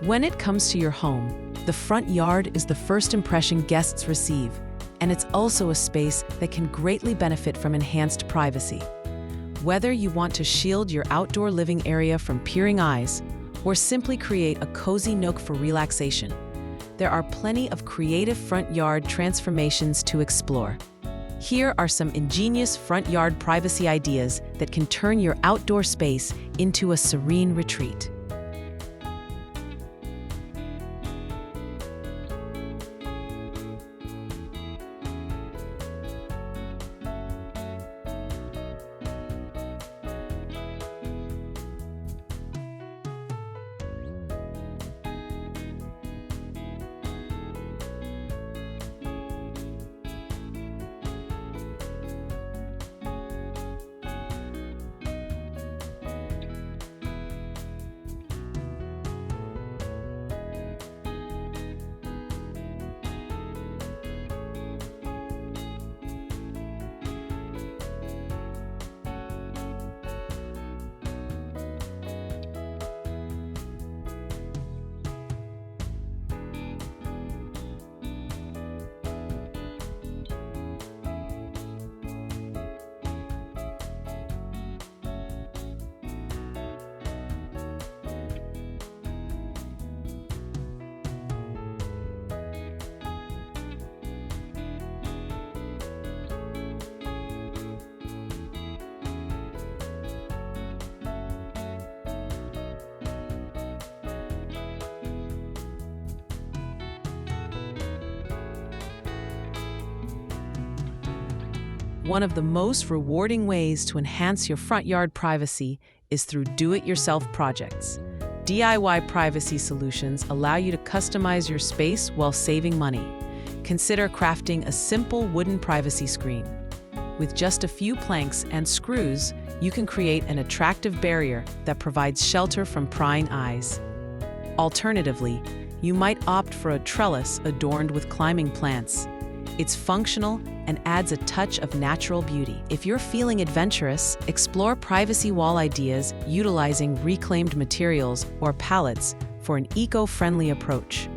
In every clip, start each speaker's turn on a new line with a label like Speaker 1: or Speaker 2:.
Speaker 1: When it comes to your home, the front yard is the first impression guests receive, and it's also a space that can greatly benefit from enhanced privacy. Whether you want to shield your outdoor living area from peering eyes or simply create a cozy nook for relaxation, there are plenty of creative front yard transformations to explore. Here are some ingenious front yard privacy ideas that can turn your outdoor space into a serene retreat. One of the most rewarding ways to enhance your front yard privacy is through do-it-yourself projects. DIY privacy solutions allow you to customize your space while saving money. Consider crafting a simple wooden privacy screen. With just a few planks and screws, you can create an attractive barrier that provides shelter from prying eyes. Alternatively, you might opt for a trellis adorned with climbing plants. It's functional and adds a touch of natural beauty. If you're feeling adventurous, explore privacy wall ideas utilizing reclaimed materials or pallets for an eco-friendly approach.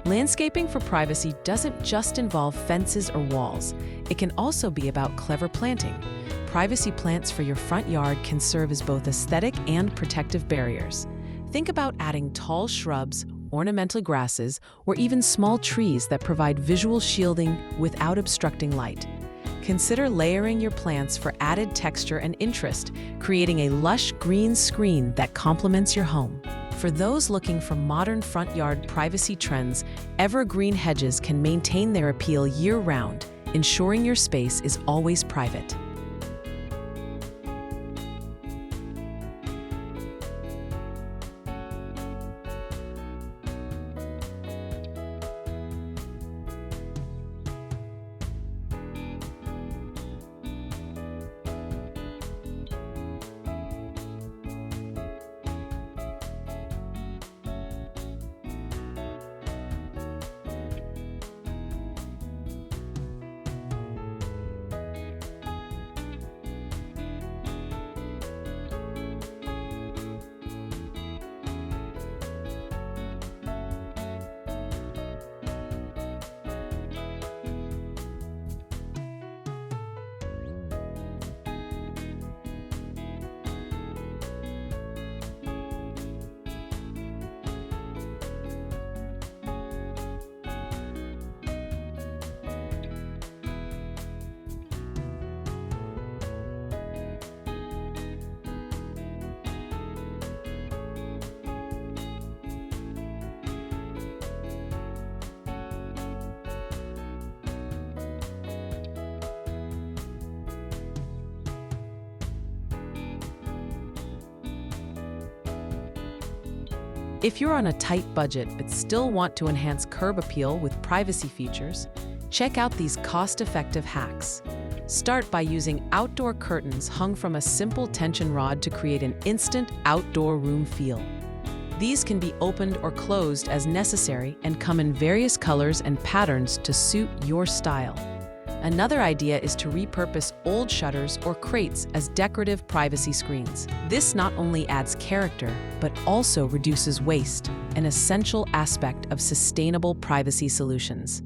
Speaker 1: Landscaping for privacy doesn't just involve fences or walls. It can also be about clever planting. Privacy plants for your front yard can serve as both aesthetic and protective barriers. Think about adding tall shrubs, ornamental grasses, or even small trees that provide visual shielding without obstructing light. Consider layering your plants for added texture and interest, creating a lush green screen that complements your home. For those looking for modern front yard privacy trends, evergreen hedges can maintain their appeal year-round, ensuring your space is always private. If you're on a tight budget but still want to enhance curb appeal with privacy features, check out these cost-effective hacks. Start by using outdoor curtains hung from a simple tension rod to create an instant outdoor room feel. These can be opened or closed as necessary and come in various colors and patterns to suit your style. Another idea is to repurpose old shutters or crates as decorative privacy screens. This not only adds character, but also reduces waste, an essential aspect of sustainable privacy solutions.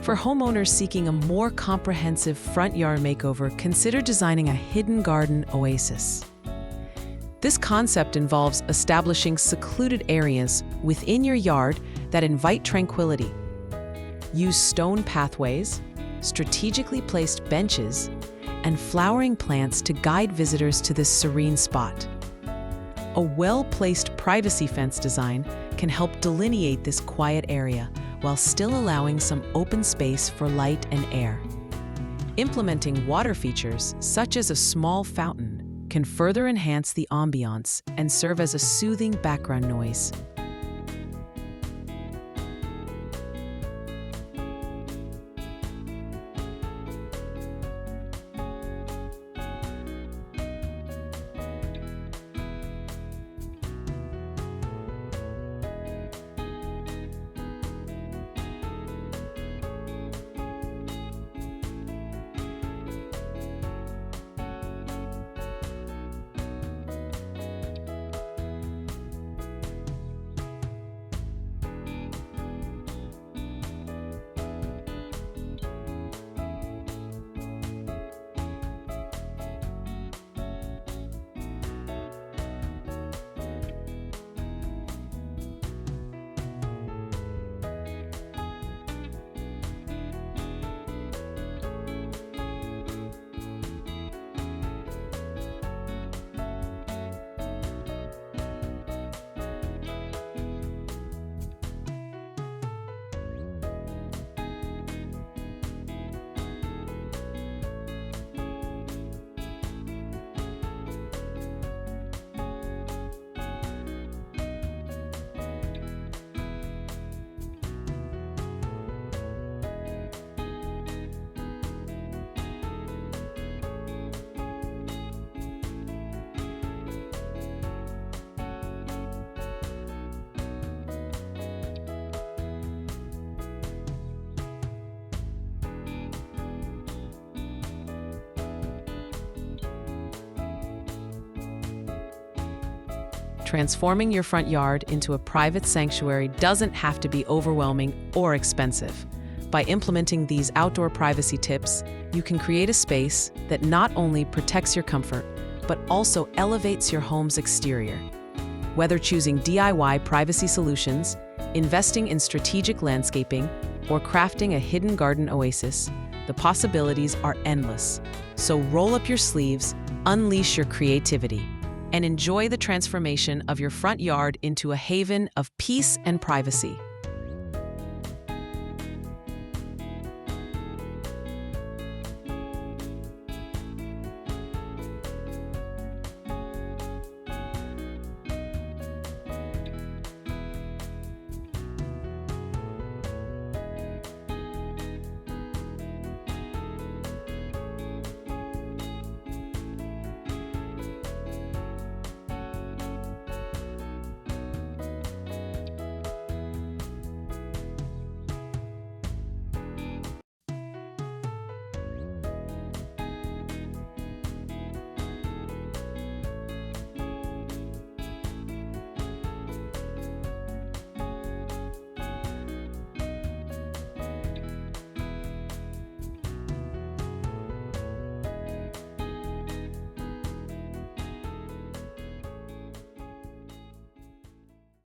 Speaker 1: For homeowners seeking a more comprehensive front yard makeover, consider designing a hidden garden oasis. This concept involves establishing secluded areas within your yard that invite tranquility. Use stone pathways, strategically placed benches, and flowering plants to guide visitors to this serene spot. A well-placed privacy fence design can help delineate this quiet area while still allowing some open space for light and air. Implementing water features, such as a small fountain, can further enhance the ambiance and serve as a soothing background noise. Transforming your front yard into a private sanctuary doesn't have to be overwhelming or expensive. By implementing these outdoor privacy tips, you can create a space that not only protects your comfort, but also elevates your home's exterior. Whether choosing DIY privacy solutions, investing in strategic landscaping, or crafting a hidden garden oasis, the possibilities are endless. So roll up your sleeves, unleash your creativity, and enjoy the transformation of your front yard into a haven of peace and privacy.